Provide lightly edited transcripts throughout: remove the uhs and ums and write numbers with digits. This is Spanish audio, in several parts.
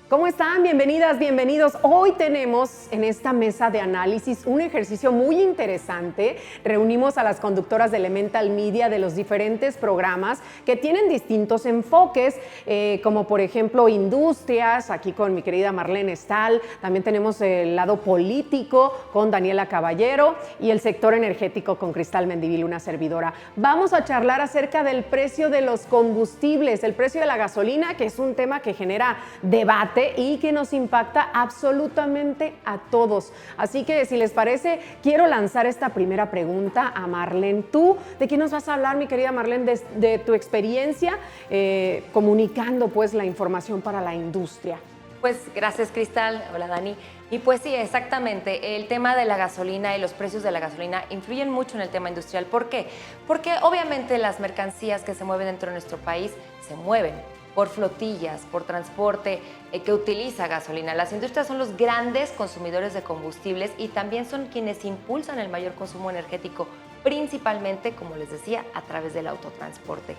¿Cómo están? Bienvenidas, bienvenidos. Hoy tenemos en esta mesa de análisis un ejercicio muy interesante. Reunimos a las conductoras de Elemental Media de los diferentes programas que tienen distintos enfoques, como por ejemplo industrias, aquí con mi querida Marlene Stahl. También tenemos el lado político con Daniela Caballero y el sector energético con Cristal Mendivil, una servidora. Vamos a charlar acerca del precio de los combustibles, el precio de la gasolina, que es un tema que genera debate y que nos impacta absolutamente a todos. Así que, si les parece, quiero lanzar esta primera pregunta a Marlene. ¿Tú de qué nos vas a hablar, mi querida Marlene, de tu experiencia comunicando pues la información para la industria? Pues gracias, Cristal. Hola, Dani. Y pues sí, exactamente, el tema de la gasolina y los precios de la gasolina influyen mucho en el tema industrial. ¿Por qué? Porque obviamente las mercancías que se mueven dentro de nuestro país se mueven por flotillas, por transporte que utiliza gasolina. Las industrias son los grandes consumidores de combustibles y también son quienes impulsan el mayor consumo energético, principalmente, como les decía, a través del autotransporte.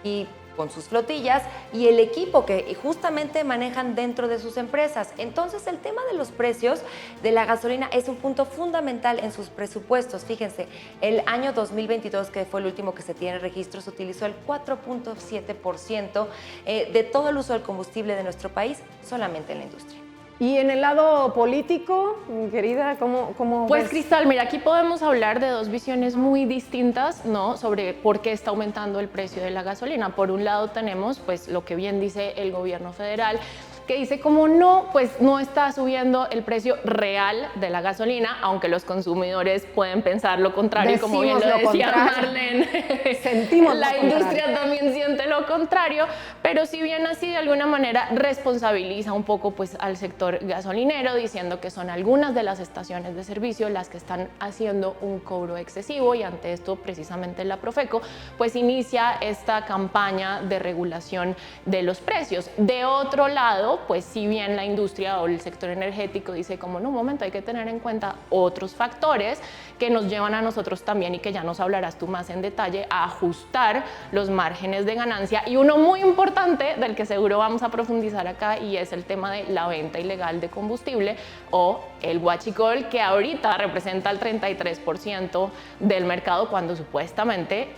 Y con sus flotillas y el equipo que justamente manejan dentro de sus empresas. Entonces, el tema de los precios de la gasolina es un punto fundamental en sus presupuestos. Fíjense, el año 2022, que fue el último que se tiene registro, se utilizó el 4.7% de todo el uso del combustible de nuestro país solamente en la industria. Y en el lado político, mi querida, ¿cómo Pues ves? Cristal, mira, aquí podemos hablar de dos visiones muy distintas, ¿no? Sobre por qué está aumentando el precio de la gasolina. Por un lado tenemos, pues, lo que bien dice el gobierno federal, que dice como no, pues no está subiendo el precio real de la gasolina, aunque los consumidores pueden pensar lo contrario, Decimos como bien lo decía contrario. Marlene. Sentimos la lo industria contrario. también siente lo contrario, pero si bien así de alguna manera responsabiliza un poco pues al sector gasolinero, diciendo que son algunas de las estaciones de servicio las que están haciendo un cobro excesivo, y ante esto precisamente la Profeco pues inicia esta campaña de regulación de los precios. De otro lado, pues si bien la industria o el sector energético dice como no, un momento, hay que tener en cuenta otros factores que nos llevan a nosotros también, y que ya nos hablarás tú más en detalle, a ajustar los márgenes de ganancia, y uno muy importante del que seguro vamos a profundizar acá, y es el tema de la venta ilegal de combustible o el huachicol, que ahorita representa el 33% del mercado cuando supuestamente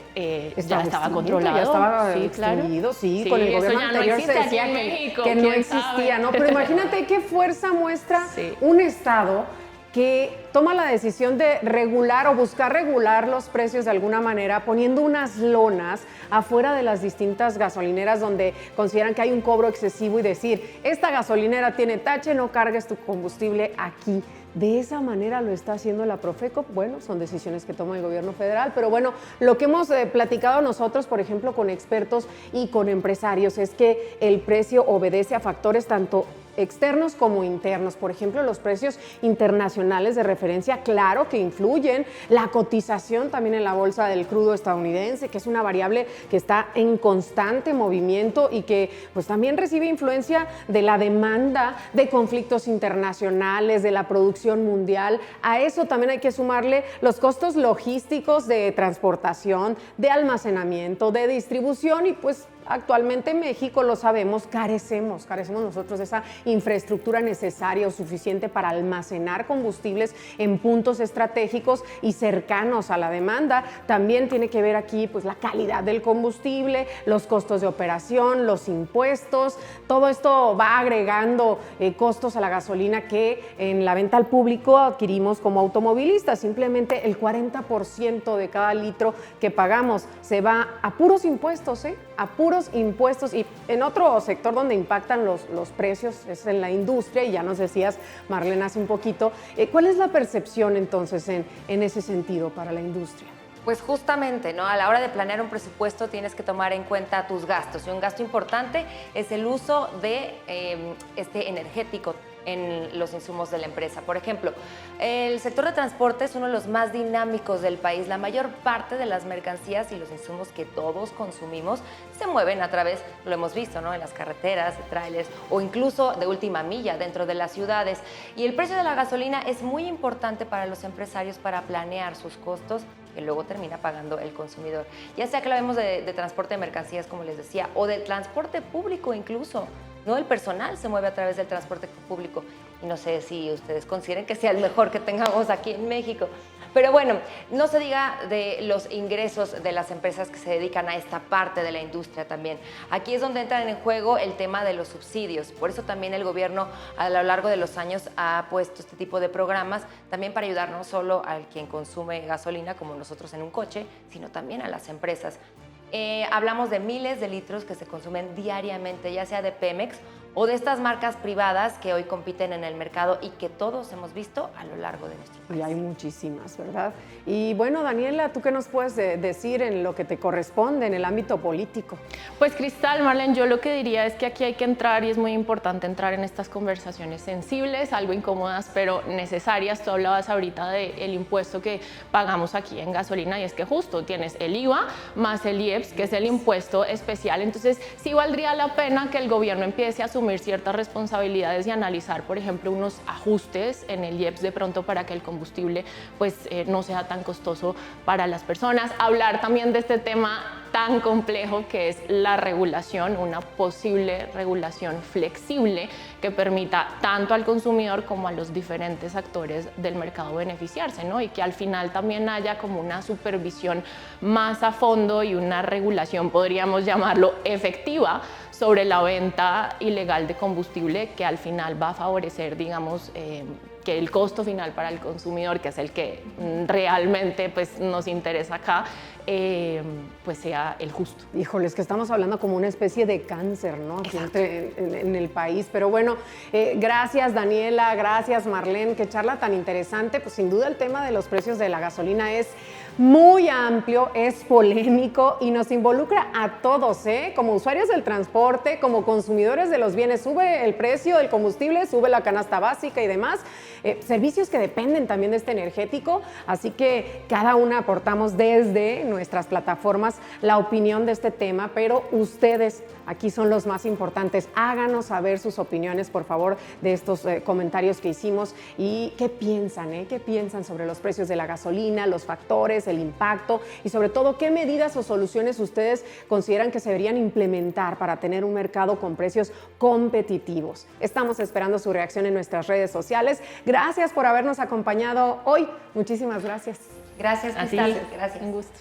ya estaba controlado. Ya estaba sí, extinguido, claro. sí, con el eso gobierno ya no anterior existe se decía aquí en que, México, que no ¿quién existía, sabe? ¿no? Pero imagínate qué fuerza muestra Sí. un estado que toma la decisión de regular o buscar regular los precios de alguna manera, poniendo unas lonas afuera de las distintas gasolineras donde consideran que hay un cobro excesivo, y decir, esta gasolinera tiene tache, no cargues tu combustible aquí. De esa manera lo está haciendo la Profeco. Bueno, son decisiones que toma el gobierno federal, pero bueno, lo que hemos platicado nosotros, por ejemplo, con expertos y con empresarios, es que el precio obedece a factores tanto externos como internos. Por ejemplo, los precios internacionales de referencia, claro que influyen. La cotización también en la bolsa del crudo estadounidense, que es una variable que está en constante movimiento y que pues también recibe influencia de la demanda, de conflictos internacionales, de la producción mundial. A eso también hay que sumarle los costos logísticos de transportación, de almacenamiento, de distribución, y pues actualmente en México, lo sabemos, carecemos nosotros de esa infraestructura necesaria o suficiente para almacenar combustibles en puntos estratégicos y cercanos a la demanda. También tiene que ver aquí pues la calidad del combustible, los costos de operación, los impuestos. Todo esto va agregando costos a la gasolina que en la venta al público adquirimos como automovilistas. Simplemente el 40% de cada litro que pagamos se va a puros impuestos, a puros impuestos. Y en otro sector donde impactan los precios es en la industria, y ya nos decías, Marlene, hace un poquito, ¿cuál es la percepción entonces en ese sentido para la industria? Pues justamente, ¿no? A la hora de planear un presupuesto tienes que tomar en cuenta tus gastos, y un gasto importante es el uso de energético en los insumos de la empresa. Por ejemplo, el sector de transporte es uno de los más dinámicos del país. La mayor parte de las mercancías y los insumos que todos consumimos se mueven a través, lo hemos visto, ¿no? En las carreteras, de tráilers o incluso de última milla dentro de las ciudades. Y el precio de la gasolina es muy importante para los empresarios para planear sus costos, que luego termina pagando el consumidor. Ya sea que lo vemos de transporte de mercancías, como les decía, o del transporte público incluso. ¿no? El personal se mueve a través del transporte público y no sé si ustedes consideren que sea el mejor que tengamos aquí en México. Pero bueno, no se diga de los ingresos de las empresas que se dedican a esta parte de la industria también. Aquí es donde entran en juego el tema de los subsidios. Por eso también el gobierno a lo largo de los años ha puesto este tipo de programas también para ayudar no solo al quien consume gasolina como nosotros en un coche, sino también a las empresas. Hablamos de miles de litros que se consumen diariamente, ya sea de Pemex o de estas marcas privadas que hoy compiten en el mercado y que todos hemos visto a lo largo de nuestro país. Y hay muchísimas, ¿verdad? Y bueno, Daniela, ¿tú qué nos puedes decir en lo que te corresponde en el ámbito político? Pues Cristal, Marlene, yo lo que diría es que aquí hay que entrar y es muy importante entrar en estas conversaciones sensibles, algo incómodas, pero necesarias. Tú hablabas ahorita del impuesto que pagamos aquí en gasolina y es que justo tienes el IVA más el IEPS, que es el impuesto especial. Entonces, sí valdría la pena que el gobierno empiece a asumir ciertas responsabilidades y analizar, por ejemplo, unos ajustes en el IEPS de pronto para que el combustible pues, no sea tan costoso para las personas. Hablar también de este tema tan complejo que es la regulación, una posible regulación flexible que permita tanto al consumidor como a los diferentes actores del mercado beneficiarse, ¿no? Y que al final también haya como una supervisión más a fondo y una regulación, podríamos llamarlo, efectiva sobre la venta ilegal de combustible que al final va a favorecer, digamos, que el costo final para el consumidor, que es el que realmente pues, nos interesa acá, pues sea el justo. Híjole, es que estamos hablando como una especie de cáncer, ¿no? Aquí en el país. Pero bueno, gracias Daniela, gracias Marlene, qué charla tan interesante. Pues sin duda el tema de los precios de la gasolina es muy amplio, es polémico y nos involucra a todos, ¿eh? Como usuarios del transporte, como consumidores de los bienes. Sube el precio del combustible, sube la canasta básica y demás. Servicios que dependen también de este energético, así que cada una aportamos desde nuestras plataformas la opinión de este tema, pero ustedes aquí son los más importantes. Háganos saber sus opiniones, por favor, de estos comentarios que hicimos y qué piensan, qué piensan sobre los precios de la gasolina, los factores, el impacto y sobre todo qué medidas o soluciones ustedes consideran que se deberían implementar para tener un mercado con precios competitivos. Estamos esperando su reacción en nuestras redes sociales. Gracias por habernos acompañado hoy. Muchísimas gracias. Gracias, Cristal. Gracias. Un gusto.